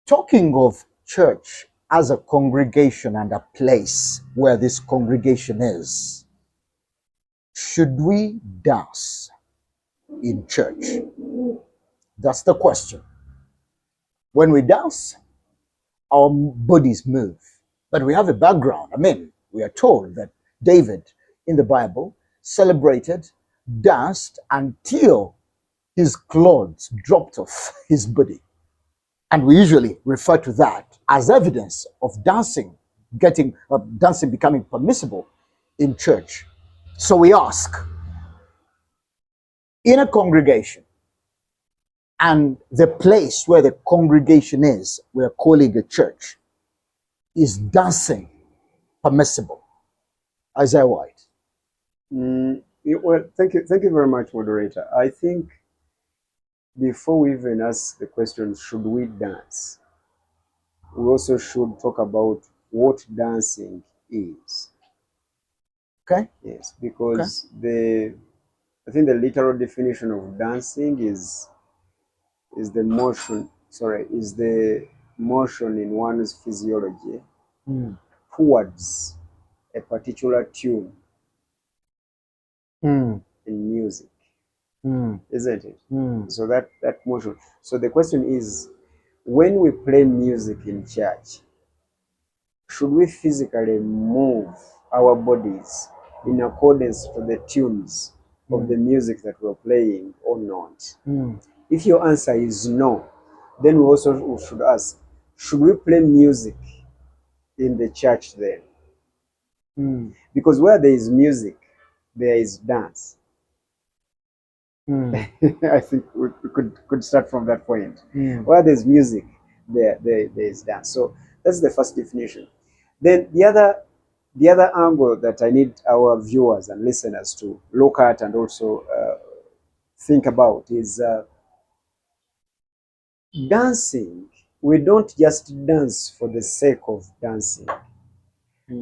Talking of church as a congregation and a place where this congregation is, should we dance in church? That's the question. When we dance, our bodies move. But we have a background. I mean, we are told that David in the Bible celebrated, danced until his clothes dropped off his body. And we usually refer to that as evidence of dancing becoming permissible in church. So we ask, in a congregation, and the place where the congregation is, we're calling a church, is dancing permissible? Isaiah White. Well, thank you very much, moderator. I think before we even ask the question, should we dance, we also should talk about what dancing is. Okay. Yes, because I think the literal definition of dancing is the motion. Sorry, is the motion in one's physiology towards a particular tune in music, isn't it? So that motion. So the question is, when we play music in church, should we physically move our bodies in accordance to the tunes of the music that we're playing or not? If your answer is no, then we also should ask, should we play music in the church then? Because where there is music, there is dance. I think we could start from that point. Where there's music, there is dance. So that's the first definition. Then the other angle that I need our viewers and listeners to look at and also think about is dancing. We don't just dance for the sake of dancing.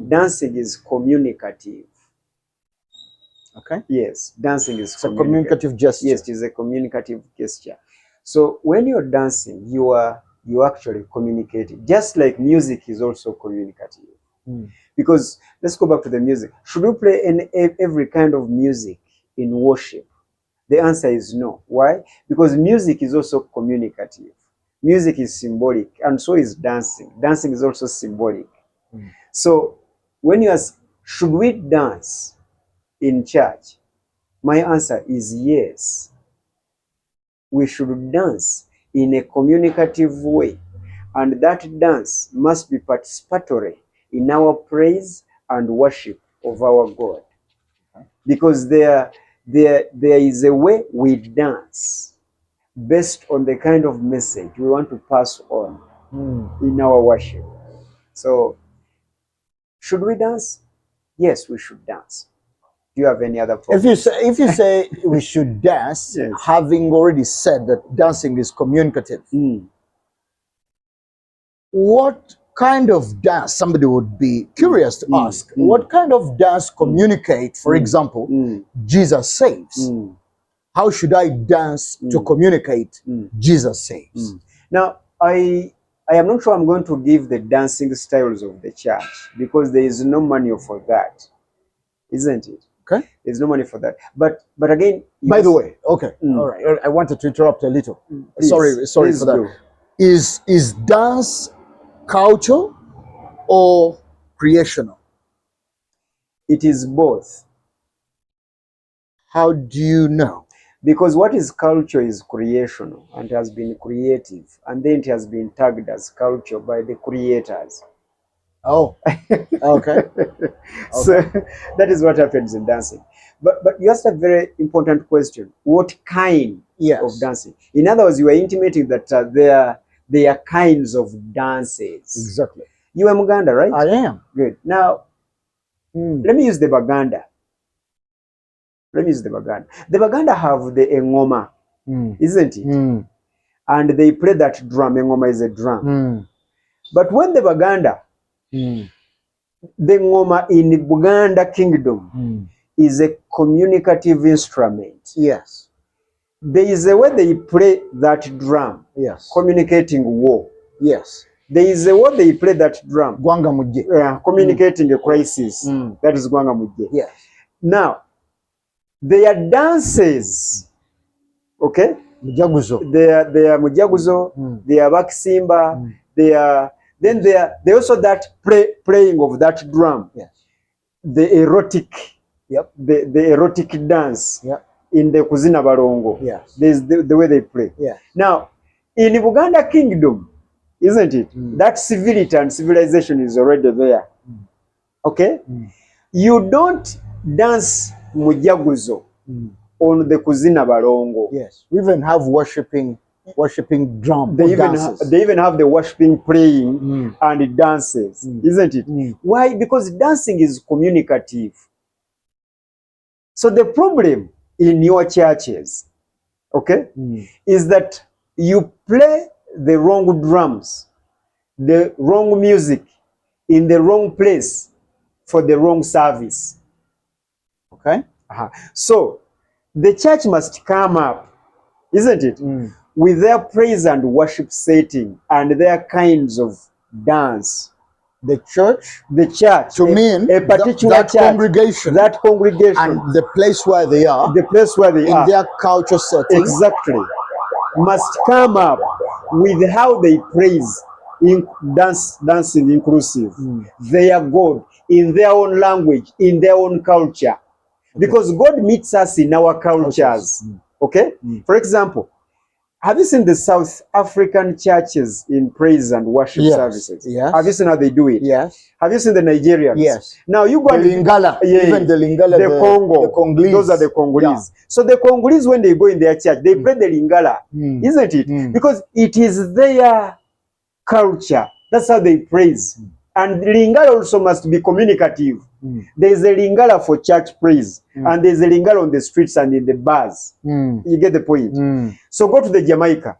Dancing is communicative. Okay. Yes, dancing is a communicative gesture. Yes, it is a communicative gesture. So when you're dancing, you actually communicating. Just like music is also communicative. Because let's go back to the music. Should we play every kind of music in worship? The answer is no. Why? Because music is also communicative. Music is symbolic, and so is dancing. Dancing is also symbolic. So when you ask, should we dance in church? My answer is yes. We should dance in a communicative way, and that dance must be participatory in our praise and worship of our God. Because there is a way we dance based on the kind of message we want to pass on in our worship. So, should we dance? Yes, we should dance. Do you have any other problem? If you say we should dance, yes, having already said that dancing is communicative, what kind of dance, somebody would be curious to ask, what kind of dance communicate, for example, Jesus saves? How should I dance to communicate Jesus saves? Now, I am not sure I'm going to give the dancing styles of the church, because there is no money for that, isn't it? Okay. There's no money for that. But again, by the way, okay, all right. I wanted to interrupt a little. Please, sorry please for that. Is dance culture or creational? It is both. How do you know? Because what is culture is creational and has been creative, and then it has been tagged as culture by the creators. Oh, okay. So that is what happens in dancing. But you asked a very important question. What kind of dancing? In other words, you are intimating that there are kinds of dances. Exactly. You are Muganda, right? I am. Good. Now, let me use the Baganda. The Baganda have the engoma, isn't it? And they play that drum. Engoma is a drum. But when the Baganda, the ngoma in the Buganda kingdom is a communicative instrument. Yes. There is a way they play that drum. Yes. Communicating war. Yes. There is a word they play that drum. Gwanga mujje. Communicating a crisis. That is Gwanga Mujje. Yes. Now, their dances, okay? Mujaguzo. They are Mujaguzo, they are Bakisimba, they also that playing of that drum. Yes. The erotic, Yep. the erotic dance. Yep. In the Kuzina Barongo. Yes. There's the way they play. Yes. Now, in Buganda Kingdom, isn't it? That civility and civilization is already there. Okay? You don't dance Mujaguzo on the Kuzina Barongo. Yes. We even have worshiping drum. They even have the worshiping, praying, and dances, isn't it? Why? Because dancing is communicative. So the problem in your churches, okay, is that you play the wrong drums, the wrong music, in the wrong place for the wrong service. Okay. So the church must come up, isn't it, with their praise and worship setting and their kinds of dance. The church To mean a particular that church, congregation, and the place where they are, in their culture setting, exactly, must come up with how they praise dancing inclusive their God in their own language, in their own culture, because God meets us in our cultures. Okay, for example, have you seen the South African churches in praise and worship services? Yes. Have you seen how they do it? Yes. Have you seen the Nigerians? Yes. Now you go the Lingala, even the Lingala, the Congo, the Congolese. Those are the Congolese. Yeah. So the Congolese, when they go in their church, they play the Lingala, isn't it? Because it is their culture. That's how they praise. And Lingala also must be communicative. There is a Lingala for church praise, and there is a Lingala on the streets and in the bars. You get the point? So go to the Jamaica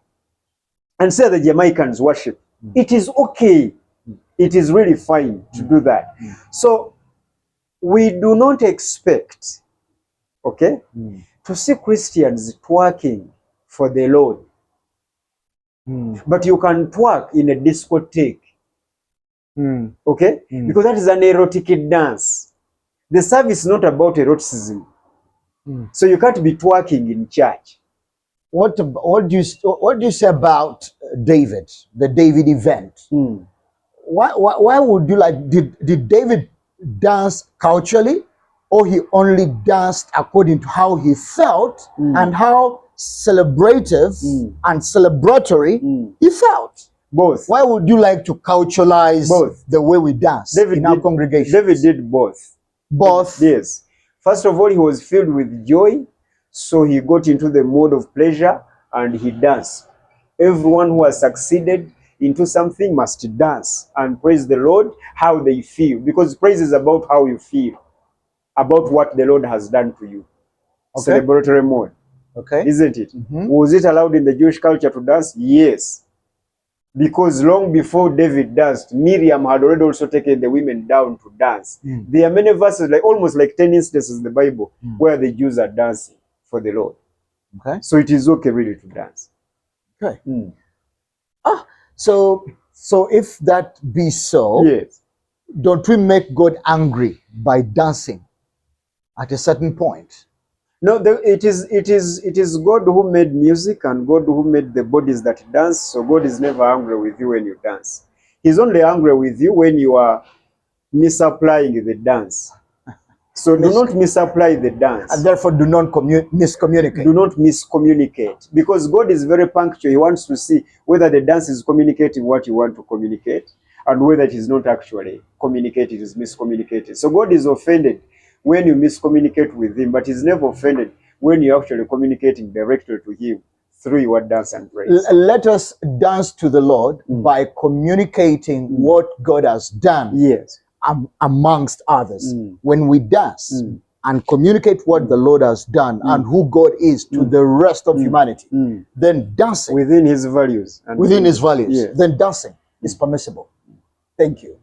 and say the Jamaicans worship. It is okay. It is really fine to do that. So we do not expect, okay, to see Christians twerking for the Lord. But you can twerk in a discotheque. Okay? Because that is an erotic dance. The service is not about eroticism. So you can't be twerking in church. What do you say about David, the David event? Why would you did David dance culturally, or he only danced according to how he felt and how celebrative and celebratory he felt? Both. Why would you like to culturalize both the way we dance in our congregation? David did both. Both? Yes. First of all, he was filled with joy, so he got into the mode of pleasure and he danced. Everyone who has succeeded into something must dance and praise the Lord how they feel, because praise is about how you feel, about what the Lord has done to you. Okay. Celebratory mode. Okay. Isn't it? Was it allowed in the Jewish culture to dance? Yes. Because long before David danced, Miriam had already also taken the women down to dance. There are many verses, almost like 10 instances in the Bible where the Jews are dancing for the Lord. Okay. So it is okay really to dance. Okay. So if that be so, yes, don't we make God angry by dancing at a certain point? No, it is God who made music and God who made the bodies that dance. So God is never angry with you when you dance. He's only angry with you when you are misapplying the dance. So do not misapply the dance. And therefore do not miscommunicate. Do not miscommunicate. Because God is very punctual. He wants to see whether the dance is communicating what you want to communicate and whether it is not actually communicated, it is miscommunicated. So God is offended when you miscommunicate with him, but he's never offended when you're actually communicating directly to him through your dance and praise. Let us dance to the Lord by communicating what God has done. Yes. Amongst others. When we dance and communicate what the Lord has done and who God is to the rest of humanity, then dancing within his values. Then dancing is permissible. Thank you.